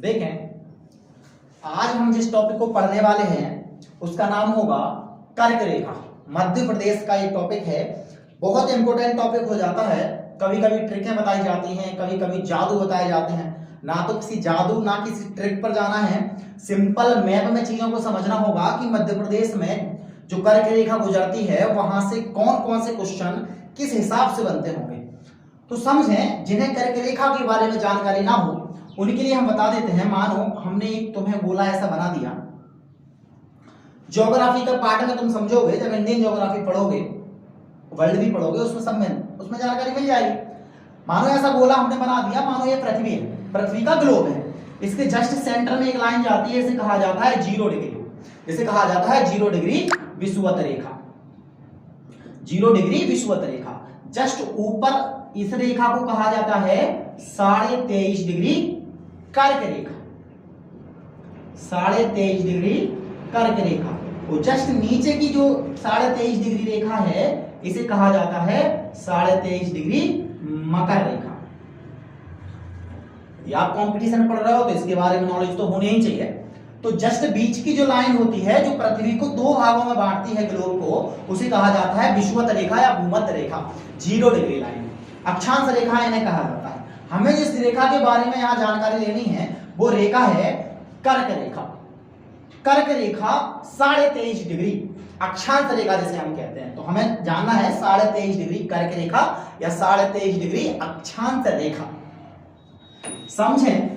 देखें, आज हम जिस टॉपिक को पढ़ने वाले हैं उसका नाम होगा कर्क रेखा। मध्य प्रदेश का ये टॉपिक है, बहुत इंपोर्टेंट टॉपिक हो जाता है। कभी कभी ट्रिकें बताई जाती हैं, कभी कभी जादू बताए जाते हैं। ना तो किसी जादू ना किसी ट्रिक पर जाना है, सिंपल मैप में चीजों को समझना होगा कि मध्य प्रदेश में जो कर्क रेखा गुजरती है वहां से कौन कौन से क्वेश्चन किस हिसाब से बनते होंगे। तो समझें, जिन्हें कर्क रेखा के बारे में जानकारी ना हो उनके लिए हम बता देते हैं। मानो हमने एक तुम्हें गोला ऐसा बना दिया, ज्योग्राफी का पार्ट में तुम समझोगे, जब इंडियन ज्योग्राफी पढ़ोगे, वर्ल्ड भी पढ़ोगे, उसमें जानकारी मिल जाएगी। मानो ऐसा गोला हमने बना दिया, मानो ये पृथ्वी है, पृथ्वी का ग्लोब है। इसके जस्ट सेंटर में एक लाइन जाती है, इसे कहा जाता है 0 डिग्री। इसे कहा जाता है 0 डिग्री विषुवत रेखा। 0 डिग्री विषुवत रेखा। जस्ट ऊपर इस रेखा को कहा जाता है 23.5 डिग्री कर्क रेखा। 23.5 डिग्री कर्क रेखा। और जस्ट नीचे की जो 23.5 डिग्री रेखा है इसे कहा जाता है 23.5 डिग्री मकर रेखा। या आप कंपटीशन पढ़ रहे हो तो इसके बारे में नॉलेज तो होनी ही चाहिए। तो जस्ट बीच की जो लाइन होती है, जो पृथ्वी को 2 भागों में बांटती है, ग्लोब को, उसे कहा जाता है विषुवत रेखा या भूमध्य रेखा। 0 डिग्री लाइन अक्षांश रेखा इन्हें कहा जाता है। हमें जिस रेखा के बारे में यहाँ जानकारी लेनी है वो रेखा है कर्क रेखा। कर्क रेखा 23.5 डिग्री अक्षांश रेखा जिसे हम कहते हैं। तो हमें जानना है 23.5 डिग्री कर्क रेखा या 23.5 डिग्री अक्षांश रेखा। समझें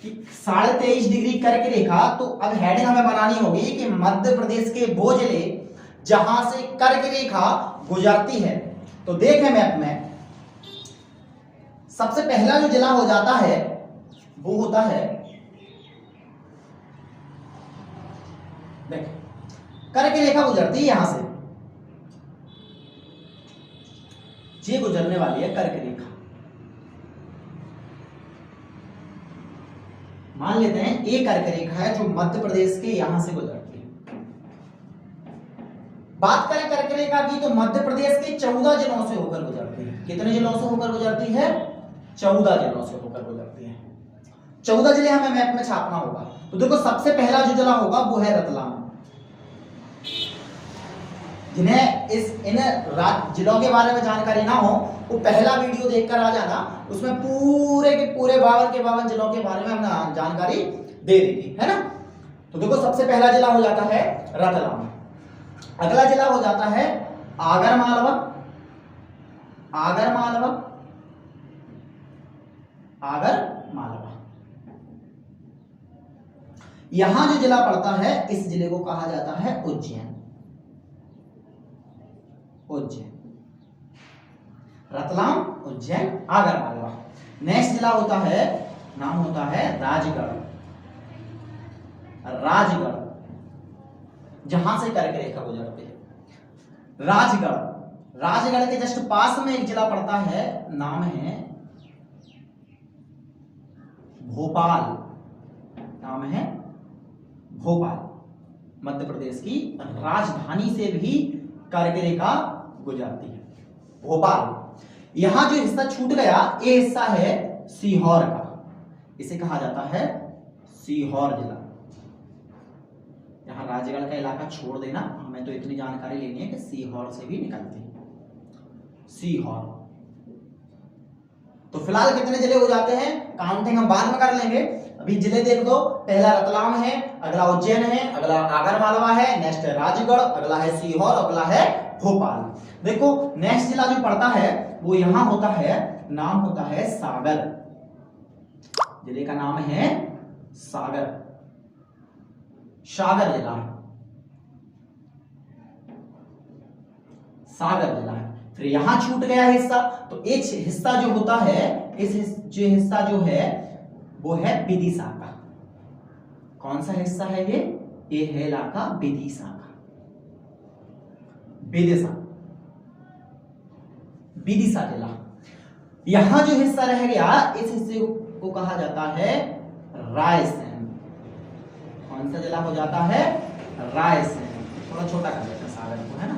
कि 23.5 डिग्री कर्क रेखा, तो अब हेडिंग हमें बनानी होगी कि मध्य प्रदेश के वो जिले जहां से कर्क रेखा गुजरती है। तो देखें मैप में, सबसे पहला जो जिला हो जाता है वो होता है, देखें, कर्क रेखा गुजरती है यहां से, ये गुजरने वाली है कर्क रेखा। मान लेते हैं एक कर्क रेखा है जो मध्य प्रदेश के यहां से गुजरती है। बात करें कर्क रेखा की तो मध्य प्रदेश के 14 जिलों से होकर गुजरती है। कितने जिलों से होकर गुजरती है? 14 जिलों से होकर गुजरती है। 14 जिले हमें मैप में छापना होगा। तो देखो, सबसे पहला जो जिला होगा वो है रतलाम। जिन्हें इन जिलों के बारे में जानकारी ना हो वो पहला वीडियो देखकर आ जाना, उसमें पूरे के पूरे 52 के 52 जिलों के बारे में हमने जानकारी दे दी थी, है ना। तो देखो, सबसे पहला जिला हो जाता है रतलाम। अगला जिला हो जाता है आगरमालवा। आगरमालवा, आगरमालवा। यहां जो जिला पड़ता है इस जिले को कहा जाता है उज्जैन। उज्जैन, रतलाम, उज्जैन, आगरमालवा। नेक्स्ट जिला होता है, नाम होता है राजगढ़। राजगढ़, जहां से कर्क रेखा गुजरती है। राजगढ़, राजगढ़ के जस्ट पास में एक जिला पड़ता है, नाम है भोपाल। नाम है भोपाल। मध्य प्रदेश की राजधानी से भी कर्क रेखा गुजरती है, भोपाल। यहां जो हिस्सा छूट गया ये हिस्सा है सीहोर का। इसे कहा जाता है सीहोर जिला। यहां राजगढ़ का इलाका छोड़ देना, हमें तो इतनी जानकारी लेनी है कि सीहोर से भी निकलती है, सीहोर। तो फिलहाल कितने जिले हो जाते हैं, काउंटिंग हम बाद में कर लेंगे। अभी जिले देख दो, पहला रतलाम है, अगला उज्जैन है, अगला आगरमालवा है, नेक्स्ट है राजगढ़, अगला है सीहोर, अगला है भोपाल। देखो, नेक्स्ट जिला जो पड़ता है वो यहां होता है, नाम होता है सागर। जिले का नाम है सागर। सागर जिला है, सागर जिला है। फिर यहां छूट गया हिस्सा, तो एक हिस्सा जो होता है, जो हिस्सा जो है वो है विदिशा का। कौन सा हिस्सा है ये है इलाका विदिशा का। विदिशा, विदिशा जिला। यहां जो हिस्सा रह गया इस हिस्से को कहा जाता है रायसेन। कौन सा जिला हो जाता है? रायसेन। थोड़ा छोटा कर देते हैं सागर को, है ना,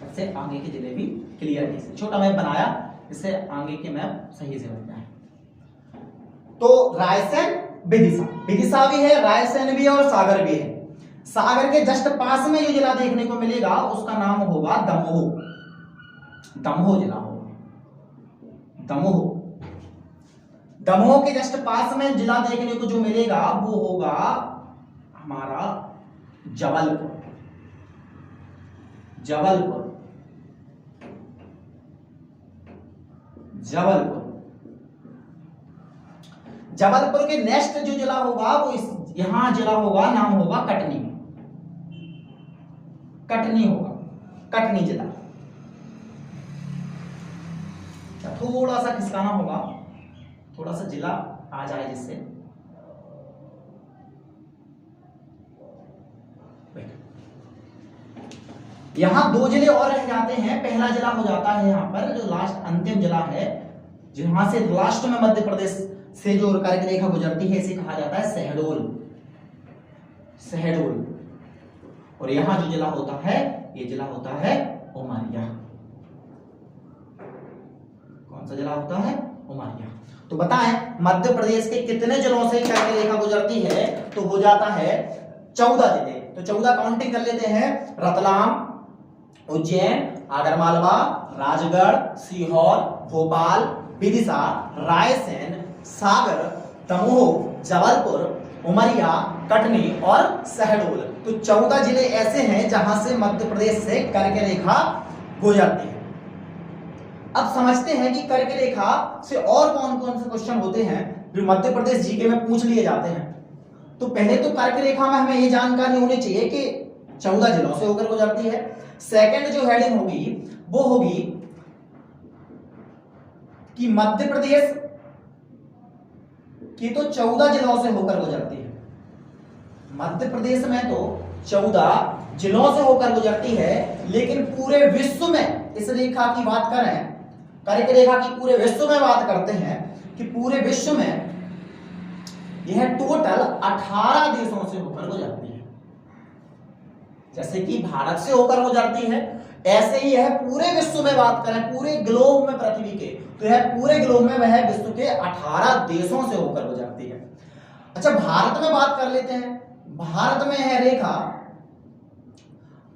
इससे आगे के जिले भी क्लियरिटी से छोटा मैप बनाया, इससे आगे के मैप सही से बन जाए। तो रायसेन विदिशा, विदिशा भी है, रायसेन भी है और सागर भी है। सागर के जस्ट पास में जो जिला देखने को मिलेगा उसका नाम होगा दमोह, दमोह जिला होगा, दमोह। दमोह के जस्ट पास में जिला देखने को जो मिलेगा वो होगा हमारा जबलपुर, जबलपुर, जबलपुर। जबलपुर के नेक्स्ट जो जिला होगा वो यहां जिला होगा, नाम होगा कटनी, कटनी होगा, कटनी जिला। थोड़ा सा खिसकाना होगा, थोड़ा सा जिला आ जाए जिससे। यहां दो जिले और रह जाते हैं। पहला जिला हो जाता है यहां पर जो लास्ट अंतिम जिला है, जहां से लास्ट में मध्य प्रदेश से जो कर्क रेखा गुजरती है, इसे कहा जाता है शहडोल, शहडोल। और यहां जो जिला होता है ये जिला होता है उमरिया। कौन सा जिला होता है? उमरिया। तो बताएं मध्य प्रदेश के कितने जिलों से कर्क रेखा गुजरती है? तो हो जाता है 14 जिले। तो 14 काउंटिंग कर लेते हैं। रतलाम, उज्जैन, आगरमालवा, राजगढ़, सीहोर, भोपाल, विदिशा, रायसेन, सागर, दमोह, जबलपुर, उमरिया, कटनी और शहडोल। तो 14 जिले ऐसे हैं जहां से मध्य प्रदेश से कर्क रेखा गुजरती है। अब समझते हैं कि कर्क रेखा से और कौन कौन से क्वेश्चन होते हैं जो मध्य प्रदेश जीके में पूछ लिए जाते हैं। तो पहले तो कर्क रेखा में हमें ये जानकारी होनी चाहिए कि 14 जिलों से होकर गुजरती है। सेकंड जो हेडिंग होगी वो होगी कि मध्य प्रदेश की तो 14 जिलों से होकर गुजरती है। मध्य प्रदेश में तो 14 जिलों से होकर गुजरती है, लेकिन पूरे विश्व में इस रेखा की बात करें, कर्क रेखा की पूरे विश्व में बात करते हैं कि पूरे विश्व में यह टोटल 18 देशों से होकर गुजरती है। जैसे कि भारत से होकर गुजरती है, ऐसे ही यह पूरे विश्व में बात करें, पूरे ग्लोब में, पृथ्वी के, तो यह पूरे ग्लोब में वह विश्व के 18 देशों से होकर गुजरती है। अच्छा, भारत में बात कर लेते हैं। भारत में यह रेखा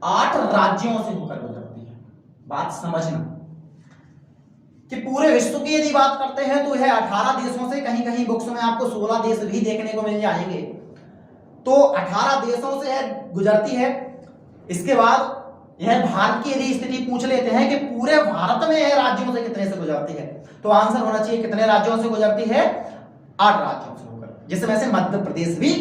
8 राज्यों से होकर गुजरती है। बात समझना कि पूरे विश्व की यदि बात करते हैं तो यह 18 देशों से, कहीं कहीं बुक्स में आपको 16 देश भी देखने को मिल जाएंगे। तो 18 देशों से यह गुजरती है। इसके बाद यह भारत की यदि स्थिति पूछ लेते हैं कि पूरे भारत में यह राज्यों से कितने से गुजरती है, तो आंसर होना चाहिए कितने राज्यों से गुजरती है? 8 राज्यों से होकर, जिसमें से मध्य प्रदेश भी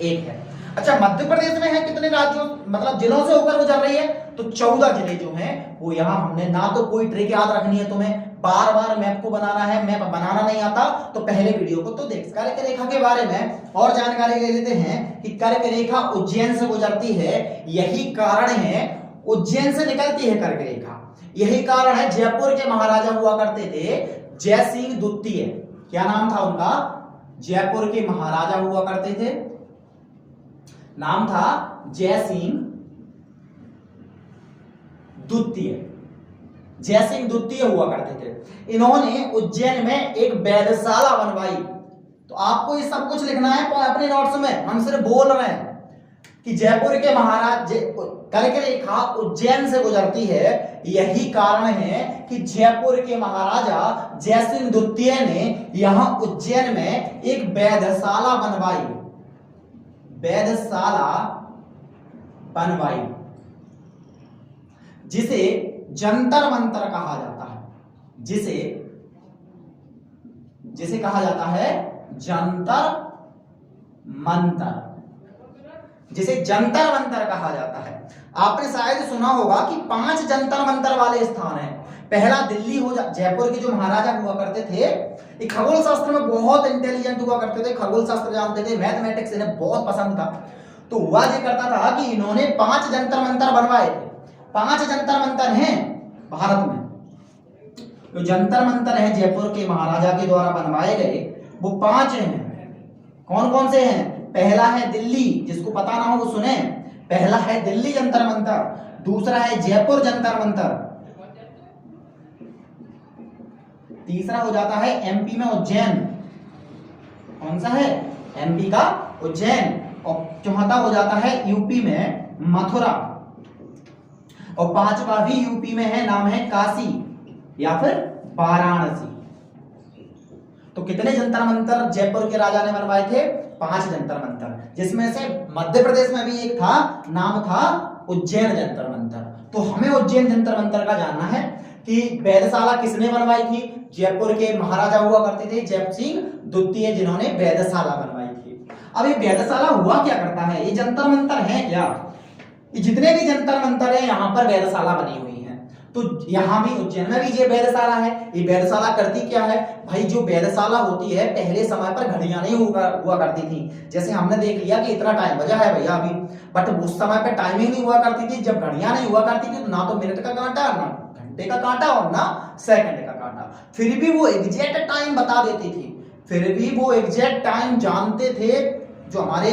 एक है। अच्छा, मध्य प्रदेश में है कितने राज्यों मतलब जिलों से होकर गुजर रही है? तो 14 जिले जो हैं वो यहां हमने ना तो कोई ट्रिक याद रखनी है तुम्हें, बार बार मैप को बनाना है, मैप बनाना नहीं आता तो पहले वीडियो को तो देख। कर्क रेखा के बारे में और जानकारी ले लेते हैं कि कर्क रेखा उज्जैन से गुजरती है। यही कारण है, उज्जैन से निकलती है कर्क रेखा। यही कारण है, जयपुर के महाराजा हुआ करते थे जय सिंह द्वितीय। क्या नाम था उनका? जयपुर के महाराजा हुआ करते थे, नाम था जय सिंह द्वितीय। जय सिंह द्वितीय हुआ करते थे। इन्होंने उज्जैन में एक वेधशाला बनवाई। तो आपको ये सब कुछ लिखना है अपने नोट्स में, हम सिर्फ बोल रहे हैं कि जयपुर के महाराज कर्क रेखा उज्जैन से गुजरती है। यही कारण है कि जयपुर के महाराजा जय सिंह द्वितीय ने यहां उज्जैन में एक वेधशाला बनवाई, वेधशाला बनवाई, जिसे जंतर मंतर कहा जाता है। जिसे कहा जाता है जंतर मंतर, जिसे जंतर मंतर कहा जाता है। आपने शायद सुना होगा कि 5 जंतर मंतर वाले स्थान हैं। पहला दिल्ली हो जयपुर के जो महाराजा हुआ करते थे, ये खगोल शास्त्र में बहुत इंटेलिजेंट हुआ करते थे, खगोल शास्त्र जानते थे, मैथमेटिक्स इन्हें बहुत पसंद था। तो हुआ ये करता था कि इन्होंने 5 जंतर मंतर बनवाए थे। 5 जंतर मंतर हैं भारत में। जो जंतर मंतर है जयपुर के महाराजा के द्वारा बनवाए गए वो 5 हैं। कौन कौन से हैं? पहला है दिल्ली, जिसको पता ना हो वो सुने। पहला है दिल्ली जंतर मंतर, दूसरा है जयपुर जंतर मंतर, तीसरा हो जाता है एमपी में उज्जैन। कौन सा है? एमपी का उज्जैन, और चौथा हो जाता है यूपी में मथुरा, और पांचवा भी यूपी में है, नाम है काशी या फिर वाराणसी। तो कितने जंतर मंतर जयपुर के राजा ने बनवाए थे? 5 जंतर मंतर, जिसमें से मध्य प्रदेश में भी एक था, नाम था उज्जैन जंतर मंतर। तो हमें उज्जैन जंतर मंतर का जानना है कि वेधशाला किसने बनवाई थी? जयपुर के महाराजा हुआ करते थे जय सिंह द्वितीय, जिन्होंने वेधशाला बनवाई थी। अब ये वेधशाला हुआ क्या करता है? ये जंतर मंतर है क्या? ये जितने भी जंतर मंतर है यहाँ पर वेधशाला बनी हुई है। तो यहाँ भी उज्जैन में भी ये वेधशाला है। ये वेधशाला करती क्या है भाई? जो वेधशाला होती है पहले समय पर घड़ियां नहीं हुआ करती थी। जैसे हमने देख लिया कि इतना टाइम बजा है भैया अभी, बट उस समय पे टाइमिंग नहीं हुआ करती थी। जब घड़ियां नहीं हुआ करती थी तो ना तो मिनट का कांटा, ना घंटे का कांटा और ना सेकंड का कांटा, फिर भी वो एग्जैक्ट टाइम बता देती थी। फिर भी वो एग्जैक्ट टाइम जानते थे। जो हमारे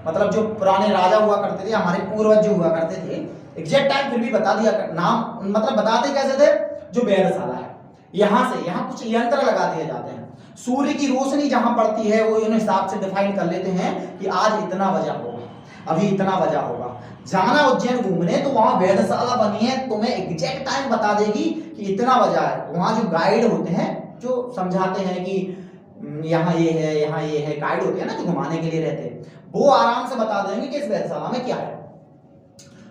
मतलब जो पुराने राजा हुआ करते थे, हमारे पूर्वज जो हुआ करते थे, एग्जैक्ट टाइम फिर भी बता दिया। नाम मतलब बताते कैसे थे? जो वेधशाला है यहाँ से यहाँ कुछ यंत्र लगा दिए जाते हैं, सूर्य की रोशनी जहां पड़ती है वो इन हिसाब से डिफाइन कर लेते हैं कि आज इतना बजा होगा, अभी इतना बजा होगा। जाना उज्जैन घूमने तो वहां वेधशाला बनी है, तुम्हें एग्जैक्ट टाइम बता देगी कि इतना बजा है। वहां जो गाइड होते हैं जो समझाते हैं कि यहाँ ये है, यहाँ ये है, गाइड होते हैं ना जो घुमाने के लिए रहते हैं, वो आराम से बता देंगे कि इस वेधशाला में क्या है।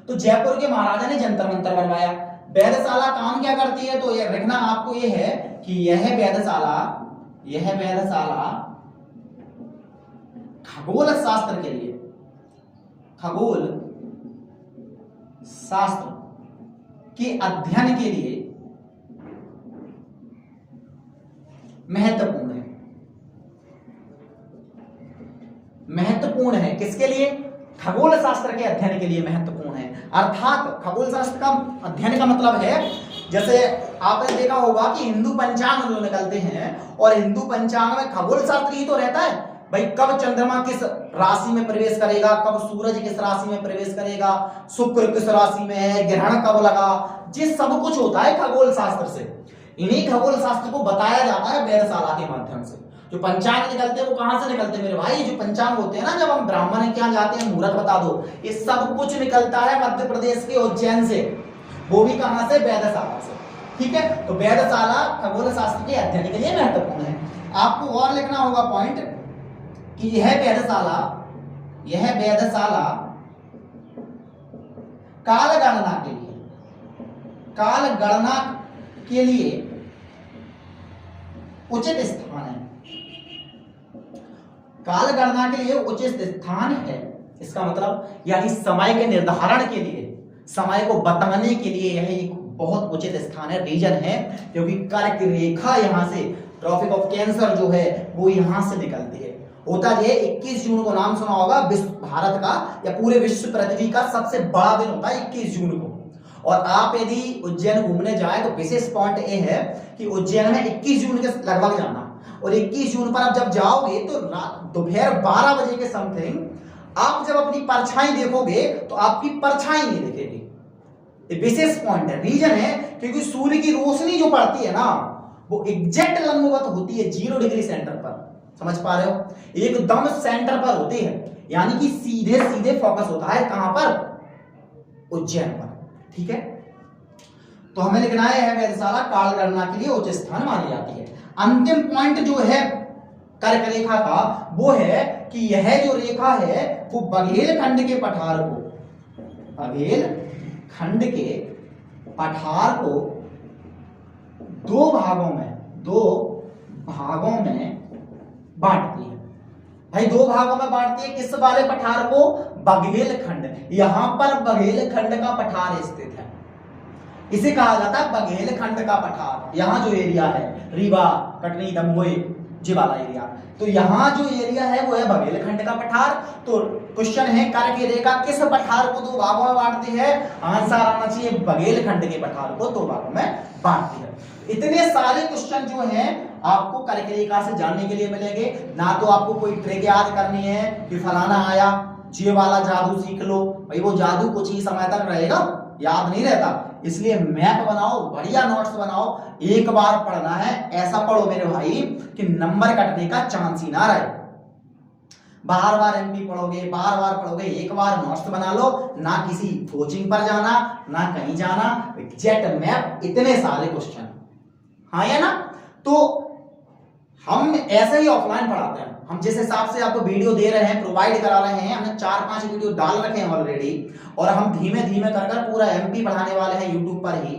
तो जयपुर के महाराजा ने जंतर मंतर बनवाया। वेधशाला काम क्या करती है? तो ये रखना आपको ये है कि यह वेधशाला खगोल शास्त्र के लिए, खगोल शास्त्र के अध्ययन के लिए महत्वपूर्ण है। महत्वपूर्ण है किसके लिए? खगोल शास्त्र के अध्ययन के लिए महत्वपूर्ण है। अर्थात खगोल शास्त्र का अध्ययन का मतलब है, जैसे आपने देखा होगा कि हिंदू पंचांग जो निकलते हैं, और हिंदू पंचांग में खगोल शास्त्र ही तो रहता है भाई। कब चंद्रमा किस राशि में प्रवेश करेगा, कब सूरज किस राशि में प्रवेश करेगा, शुक्र किस राशि में है, ग्रहण कब लगा, ये सब कुछ होता है खगोल शास्त्र से। इन्हीं खगोल शास्त्र को बताया जाता है वेधशाला के माध्यम से। जो पंचांग निकलते हैं वो कहां से निकलते हैं मेरे भाई? जो पंचांग होते हैं ना, जब हम ब्राह्मण के यहाँ जाते हैं, मुहूर्त बता दो, ये सब कुछ निकलता है मध्य प्रदेश के उज्जैन से। वो भी कहां से? वेधशाला से। ठीक है, तो वेधशाला खगोल शास्त्र के अध्ययन के लिए महत्वपूर्ण है। आपको और लिखना होगा पॉइंट कि यह वेधशाला काल गणना के लिए उचित स्थान है। काल गणना के लिए उचित स्थान है, इसका मतलब यानी समय के निर्धारण के लिए, समय को बताने के लिए यह एक बहुत उचित स्थान है, रीजन है, क्योंकि कर्क रेखा यहां से, ट्रॉपिक ऑफ कैंसर जो है वो यहां से निकलती है। होता है 21 जून को, नाम सुना होगा, विश्व भारत का या पूरे विश्व पृथ्वी का सबसे बड़ा दिन होता है 21 जून को। और आप यदि उज्जैन घूमने जाए तो विशेष पॉइंट ये है कि उज्जैन में 21 जून के लगभग जाना, और 21 जून पर आप जब जाओगे तो दोपहर 12 बजे के समथिंग आप जब अपनी परछाई देखोगे तो आपकी परछाई नहीं दिखेगी। ये विशेष पॉइंट है, रीजन है क्योंकि सूर्य की रोशनी जो पड़ती है ना वो एग्जैक्ट लंबवत होती है 0 डिग्री सेंटर पर। समझ पा रहे हो? एकदम सेंटर पर होती है, यानी कि सीधे सीधे फोकस होता है कहां पर? उज्जैन पर। ठीक है, तो हमें लिखना है वेधशाला काल गणना के लिए उच्च स्थान मानी जाती है। अंतिम पॉइंट जो है कर्क रेखा का वो है कि यह जो रेखा है वो बघेल खंड के पठार को, बघेल खंड के पठार को दो भागों में बांटती है। भाई 2 भागों में बांटती है, किस वाले पठार को? बघेल खंड। यहां पर बघेल खंड का पठार स्थित है, इसे कहा जाता है बघेल खंड का पठार। यहाँ जो एरिया है रीवा, कटनी, दमोह, जी वाला एरिया, तो यहाँ जो एरिया है वो है बघेल खंड का पठार। तो क्वेश्चन है कर्क रेखा किस पठार को 2 भागों में बांटती है? आंसर आना चाहिए बघेल खंड के पठार को 2 भागों में बांटती है। इतने सारे क्वेश्चन जो हैं आपको कर्क रेखा से जानने के लिए मिलेंगे। ना तो आपको कोई ट्रिक याद करनी है कि फलाना आया, ये वाला जादू सीख लो, भाई वो जादू कुछ ही समय तक रहेगा, याद नहीं रहता। इसलिए मैप बनाओ, बढ़िया नोट्स बनाओ, एक बार पढ़ना है, ऐसा पढ़ो मेरे भाई कि नंबर कटने का चांस ही ना रहे। बार बार एमपी पढ़ोगे, बार बार पढ़ोगे, एक बार नोट्स बना लो, ना किसी कोचिंग पर जाना, ना कहीं जाना, एग्जैक्ट मैप, इतने सारे क्वेश्चन। हाँ या ना? तो हम ऐसे ही ऑफलाइन पढ़ाते हैं। हम जिस हिसाब से आपको वीडियो दे रहे हैं, प्रोवाइड करा रहे हैं, हमने 4-5 वीडियो डाल रखे हैं ऑलरेडी, और हम धीमे धीमे कर पूरा एमपी पढ़ाने वाले हैं यूट्यूब पर ही।